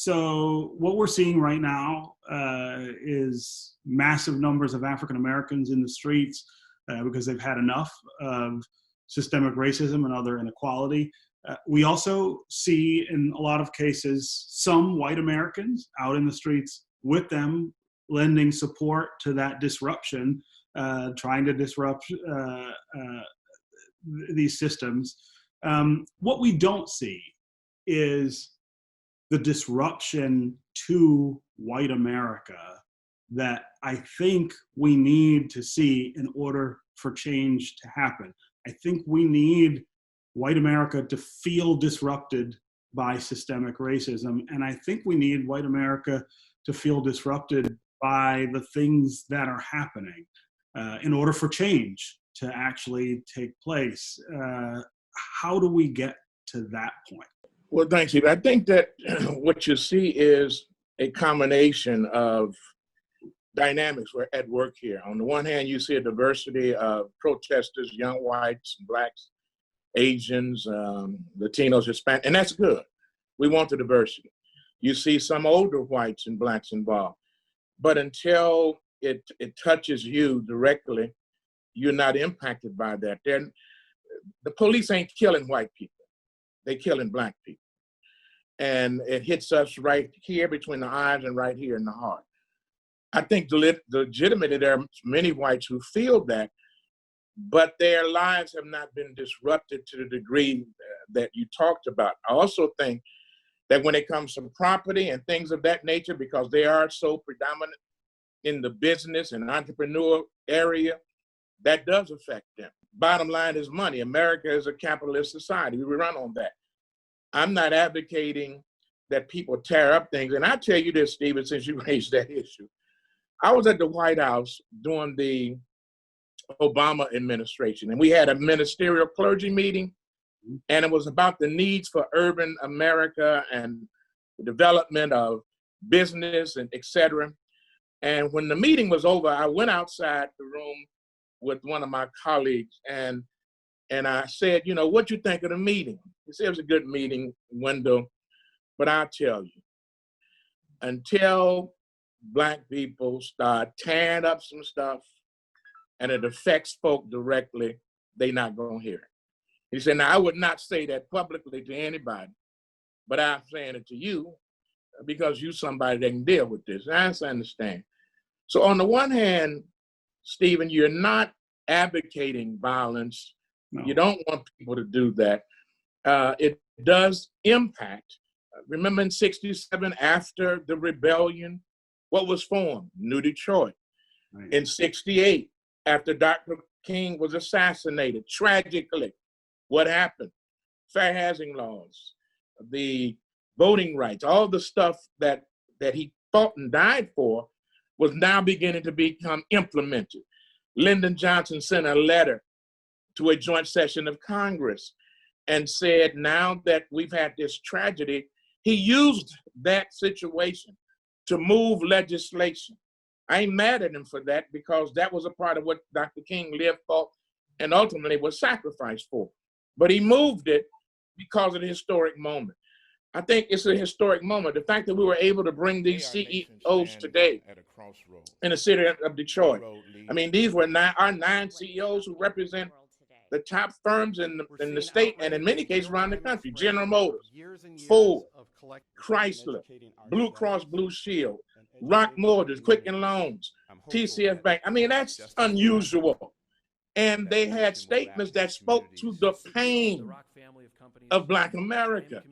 So what we're seeing right now is massive numbers of African Americans in the streets because they've had enough of systemic racism and other inequality. We also see in a lot of cases some white Americans out in the streets with them, lending support to that disruption, trying to disrupt these systems. What we don't see is the disruption to white America that I think we need to see in order for change to happen. I think we need white America to feel disrupted by systemic racism. And I think we need white America to feel disrupted by the things that are happening in order for change to actually take place. How do we get to that point? Well, thanks, Steve. I think that what you see is a combination of dynamics at work here. On the one hand, you see a diversity of protesters, young whites, blacks, Asians, Latinos, Hispanic, and that's good. We want the diversity. You see some older whites and blacks involved, but until it touches you directly, you're not impacted by that. The police ain't killing white people. They're killing black people. And it hits us right here between the eyes and right here in the heart. I think legitimately there are many whites who feel that, but their lives have not been disrupted to the degree that you talked about. I also think that when it comes to property and things of that nature, because they are so predominant in the business and entrepreneur area, that does affect them. Bottom line is money. America is a capitalist society. We run on that. I'm not advocating that people tear up things. And I'll tell you this, Stephen, since you raised that issue. I was at the White House during the Obama administration, and we had a ministerial clergy meeting, and it was about the needs for urban America and the development of business and et cetera. And when the meeting was over, I went outside the room with one of my colleagues, and I said, you know, what you think of the meeting? He said, it was a good meeting, Wendell, but I'll tell you, until Black people start tearing up some stuff and it affects folk directly, they not gonna hear it. He said, now I would not say that publicly to anybody, but I'm saying it to you because you somebody that can deal with this. I understand. So on the one hand, Stephen, you're not advocating violence. No. You don't want people to do that. It does impact. Remember in '67, after the rebellion, what was formed? New Detroit. Right. In '68, after Dr. King was assassinated, tragically, what happened? Fair housing laws, the voting rights, all the stuff that he fought and died for was now beginning to become implemented. Lyndon Johnson sent a letter to a joint session of Congress and said, now that we've had this tragedy, he used that situation to move legislation. I ain't mad at him for that because that was a part of what Dr. King lived for and ultimately was sacrificed for. But he moved it because of the historic moment. I think it's a historic moment. The fact that we were able to bring these CEOs today in the city of Detroit. I mean, these were our 9 CEOs who represent the top firms in the state and in many cases around the country. General Motors, Ford, Chrysler, Blue Cross Blue Shield, Rock Mortgage, Quicken Loans, TCF Bank. I mean, that's unusual. And they had statements that spoke to the pain of Black America.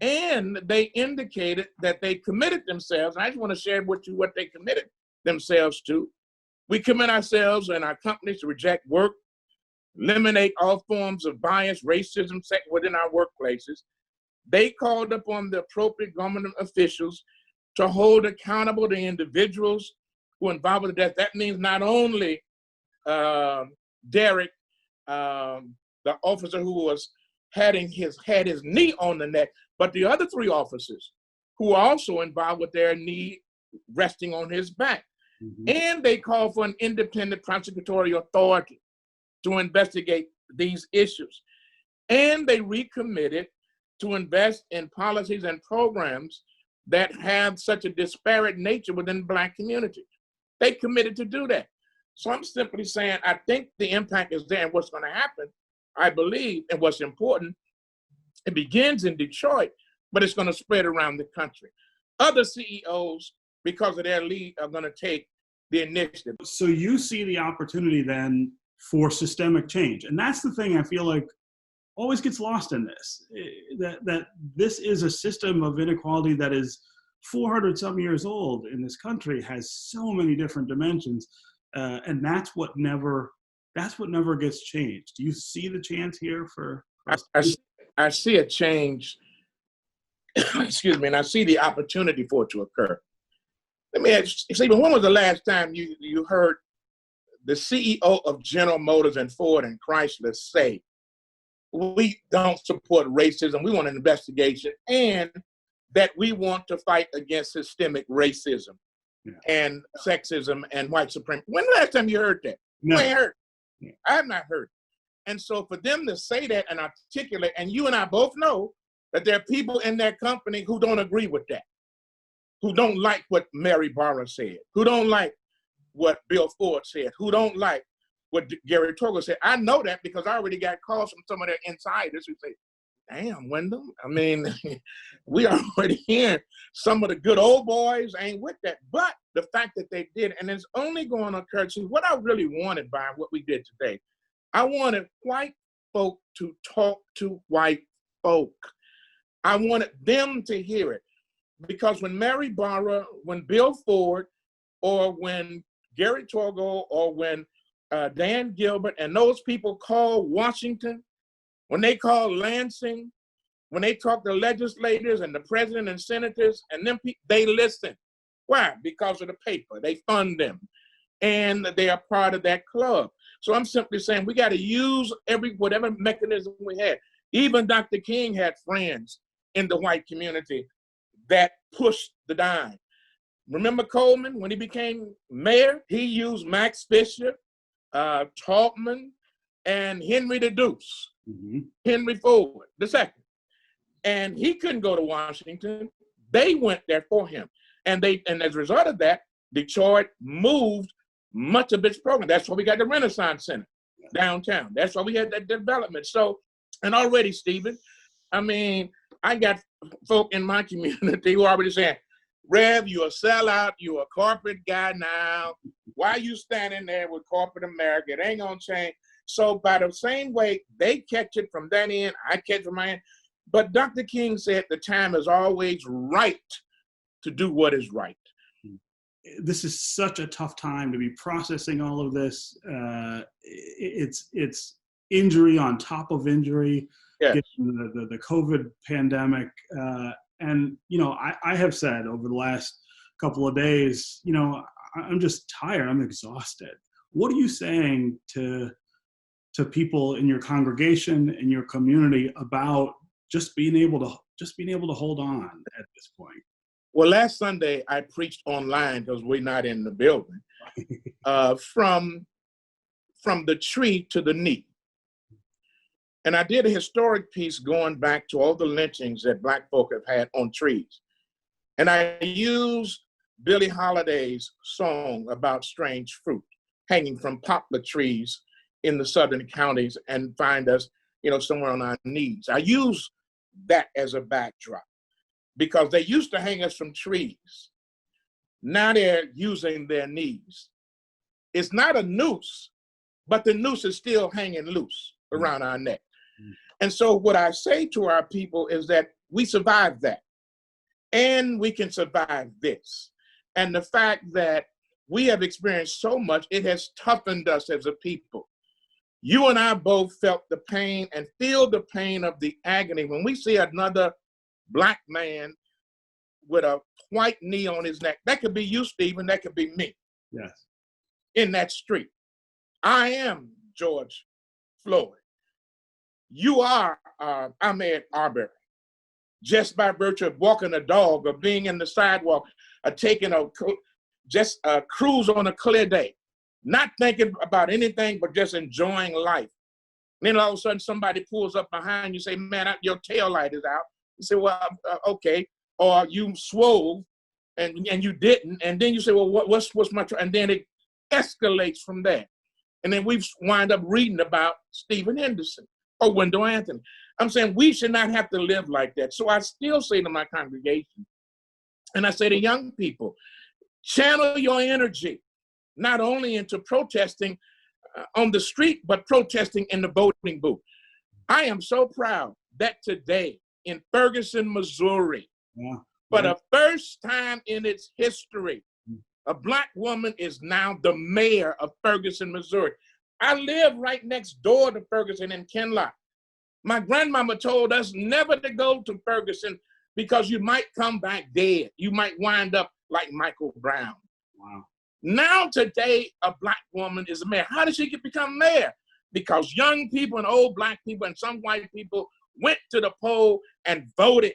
And they indicated that they committed themselves. And I just want to share with you what they committed themselves to. We commit ourselves and our companies to reject work, eliminate all forms of bias, racism within our workplaces. They called upon the appropriate government officials to hold accountable the individuals who are involved with the death. That means not only Derek, the officer who had his knee on the neck, but the other 3 officers who are also involved with their knee resting on his back. Mm-hmm. And they call for an independent prosecutorial authority to investigate these issues. And they recommitted to invest in policies and programs that have such a disparate nature within the Black community. They committed to do that. So I'm simply saying, I think the impact is there, and what's going to happen, I believe, and what's important, it begins in Detroit, but it's going to spread around the country. Other CEOs, because of their lead, are going to take the initiative. So you see the opportunity then for systemic change. And that's the thing I feel like always gets lost in this, that this is a system of inequality that is 400 some years old in this country, has so many different dimensions. And that's what never gets changed. Do you see the chance here for? I see a change, excuse me, and I see the opportunity for it to occur. Let me ask you, Stephen, when was the last time you heard the CEO of General Motors and Ford and Chrysler say, we don't support racism, we want an investigation, and that we want to fight against systemic racism and sexism and white supremacy? When the last time you heard that? No. You ain't heard. I have not heard. And so for them to say that and articulate, and you and I both know that there are people in that company who don't agree with that, who don't like what Mary Barra said, who don't like what Bill Ford said, who don't like what Gary Torgo said. I know that because I already got calls from some of their insiders who say, damn, Wendell, I mean, we are already hearing some of the good old boys ain't with that. But the fact that they did, and it's only going to occur to what I really wanted by what we did today. I wanted white folk to talk to white folk. I wanted them to hear it. Because when Mary Barra, when Bill Ford, or when Gary Torgo, or when Dan Gilbert and those people call Washington, when they call Lansing, when they talk to legislators and the president and senators, and them people, they listen. Why? Because of the paper. They fund them, and they are part of that club. So I'm simply saying we got to use whatever mechanism we had. Even Dr. King had friends in the white community that pushed the dime. Remember Coleman, when he became mayor, he used Max Fisher, Taubman, and Henry the Deuce, Henry Ford II. And he couldn't go to Washington. They went there for him. And as a result of that, Detroit moved much of its program. That's why we got the Renaissance Center downtown. That's why we had that development. So, and already, Stephen, I mean, I got folk in my community who are already saying, Rev, you're a sellout, you're a corporate guy now. Why are you standing there with corporate America? It ain't gonna change. So by the same way, they catch it from that end, I catch it from my end. But Dr. King said the time is always right to do what is right. This is such a tough time to be processing all of this. It's injury on top of injury, yes. the COVID pandemic. And, you know, I have said over the last couple of days, you know, I'm just tired. I'm exhausted. What are you saying to people in your congregation, in your community, about just being able to hold on at this point? Well, last Sunday I preached online because we're not in the building. From the tree to the knee. And I did a historic piece going back to all the lynchings that Black folk have had on trees. And I used Billie Holiday's song about strange fruit hanging from poplar trees in the southern counties and find us, you know, somewhere on our knees. I use that as a backdrop because they used to hang us from trees. Now they're using their knees. It's not a noose, but the noose is still hanging loose around our neck. And so what I say to our people is that we survived that and we can survive this. And the fact that we have experienced so much, it has toughened us as a people. You and I both felt the pain and feel the pain of the agony when we see another Black man with a white knee on his neck. That could be you, Stephen, that could be me. Yes. In that street. I am George Floyd. You are Ahmaud Arbery. Just by virtue of walking a dog or being in the sidewalk or taking just a cruise on a clear day, not thinking about anything but just enjoying life. And then all of a sudden somebody pulls up behind you, say, man, your tail light is out. You say, well, okay. or you swole and you didn't, and then you say, well, what's my, and then it escalates from there. And then we wind up reading about Stephen Henderson or Wendell Anthony. I'm saying we should not have to live like that. So I still say to my congregation, and I say to young people, channel your energy, not only into protesting on the street, but protesting in the voting booth. I am so proud that today in Ferguson, Missouri, for the first time in its history, a Black woman is now the mayor of Ferguson, Missouri. I live right next door to Ferguson in Kinloch. My grandmama told us never to go to Ferguson because you might come back dead. You might wind up like Michael Brown. Wow. Now today, a Black woman is a mayor. How did she become mayor? Because young people and old Black people and some white people went to the poll and voted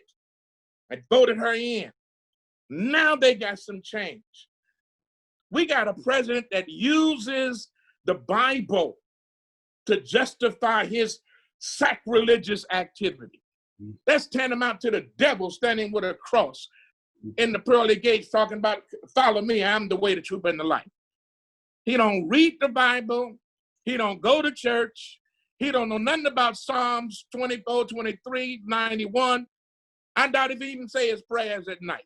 her in. Now they got some change. We got a president that uses the Bible to justify his sacrilegious activity. That's tantamount to the devil standing with a cross in the pearly gates talking about, follow me, I'm the way, the truth, and the life. He don't read the Bible. He don't go to church. He don't know nothing about Psalms 24, 23, 91. I doubt if he even say his prayers at night.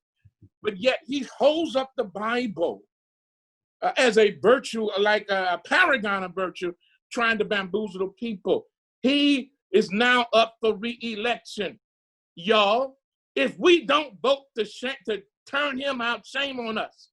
But yet he holds up the Bible as a virtue, like a paragon of virtue, trying to bamboozle the people. He is now up for re-election. Y'all, if we don't vote to turn him out, shame on us.